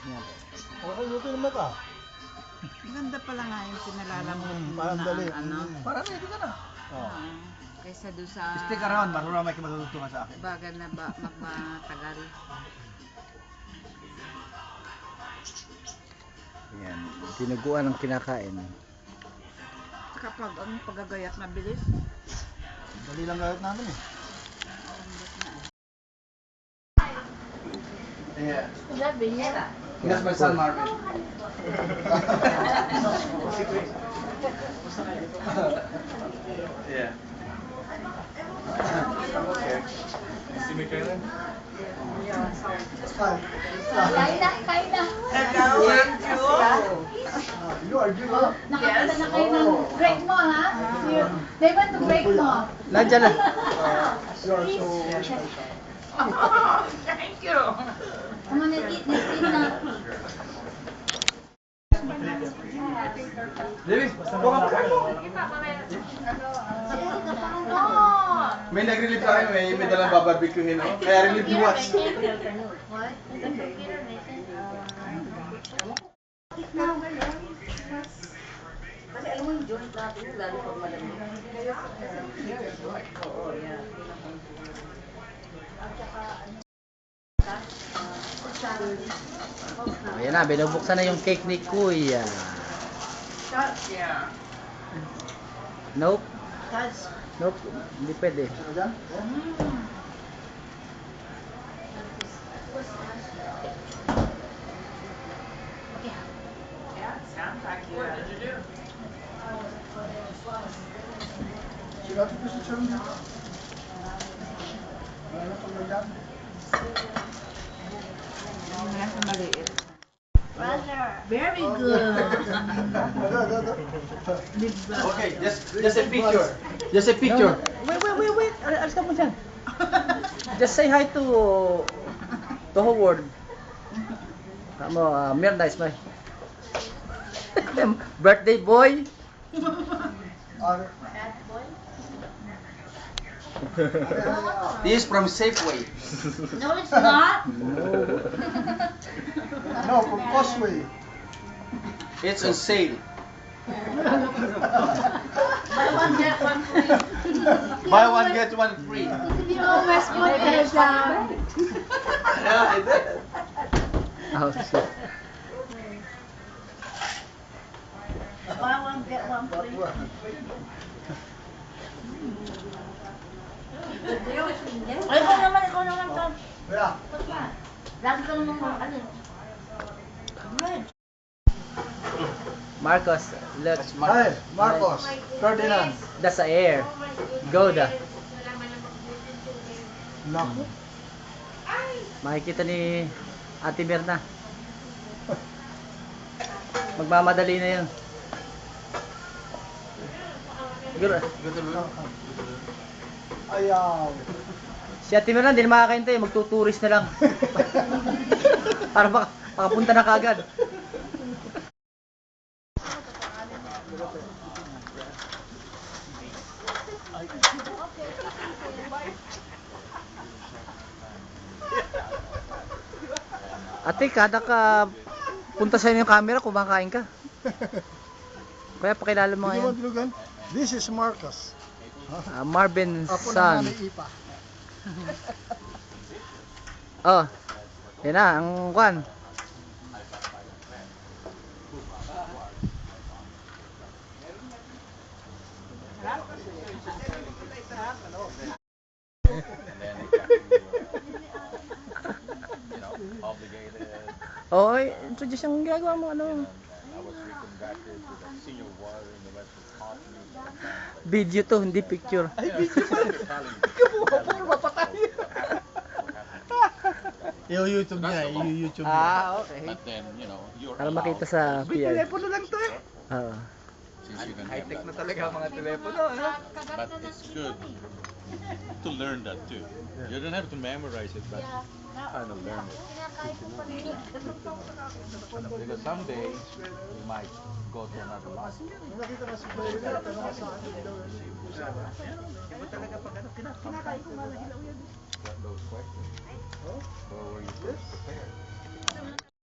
Yan. Okay, luto naman ka. Ganda pala nga yung pinalalaman mo Parang na dali. ano. Parang ready ka na. Kaysa doon sa Stick around, marunong may matututukan sa akin. bagal na magmatagal. Yan, dinuguan ang kinakain. Kapag ang paggagayat mabilis, Dali lang gawin namin eh. Yeah. Sabi niya. That's my son Marvin. Yeah. Okay. See me, Kaylin? Kain na. hello, You are good, huh? Nakapita na kayo ng break mo, ha? They went to break mo. Nandiyan na. You are so... thank you. Come on, let's eat na. Debbie, buka mo. May nag-relieve tayo, may dalang babarbecuehin, no? Kaya relieve you watch. What? The computer Kasi alam mo yung joint natin, lalo pag malamig. Ayan na, binubuksan na yung cake ni Kuya. Yeah. Nope. That's Nope, hindi pwede. Ano dyan? yeah, sounds like you. What did you do? Sila ito sa siya niya. Wala na pag nagyan. Yung nasa maliit. Brother. Very good. Okay, just a picture. Just a picture. Wait. Alis ka mo dyan. Just say hi to Howard. Kamu, Mirna is my birthday boy. This is from Safeway. No, it's not. No, from Causeway. It's on sale. Buy one, get one free. Buy one get one free. You always put it down. Yeah, I did. Oh, shit. Buy one, get one free. Ay, ikaw naman to. Kaya, Lagi ka naman ano. Marcos, look. hi, Marcos, Ferdinand. That's the air. Goda. Naku. Makikita ni Ate Mirna. Magmamadali na yun. Siguro. Ayaw. Si Ate Mirna, hindi na makakaintay. Magtuturis na lang. Para makapunta na kagad. Ate, kada ka punta sa inyo yung camera, kumakain ka. Kaya pakilala mo Hindi ngayon. mo tinugan? This is Marcos. Marvin Ako San. na nanay Ipa. Oh, yan na, ang kwan. Oo, introduce yung ginagawa mo, ano. Video to, hindi picture. Ay, video pa. Ikaw mo, mapatay. I-YouTube niya, i-YouTube niya. Ah, okay. But then, you know, you're Para makita allowed, sa PR. Telepono lang to eh. Oo. since you can have High-tech that. na talaga ang mga telepono, ano? But it's good to learn that too. You don't have to memorize it, but kind of learn it. Because someday you might go to another life. Nakita na si Kuya, tanong sa akin daw. Iba talaga pag ano, kinakain ko nga hilaw yan. Those questions. So were you first prepared?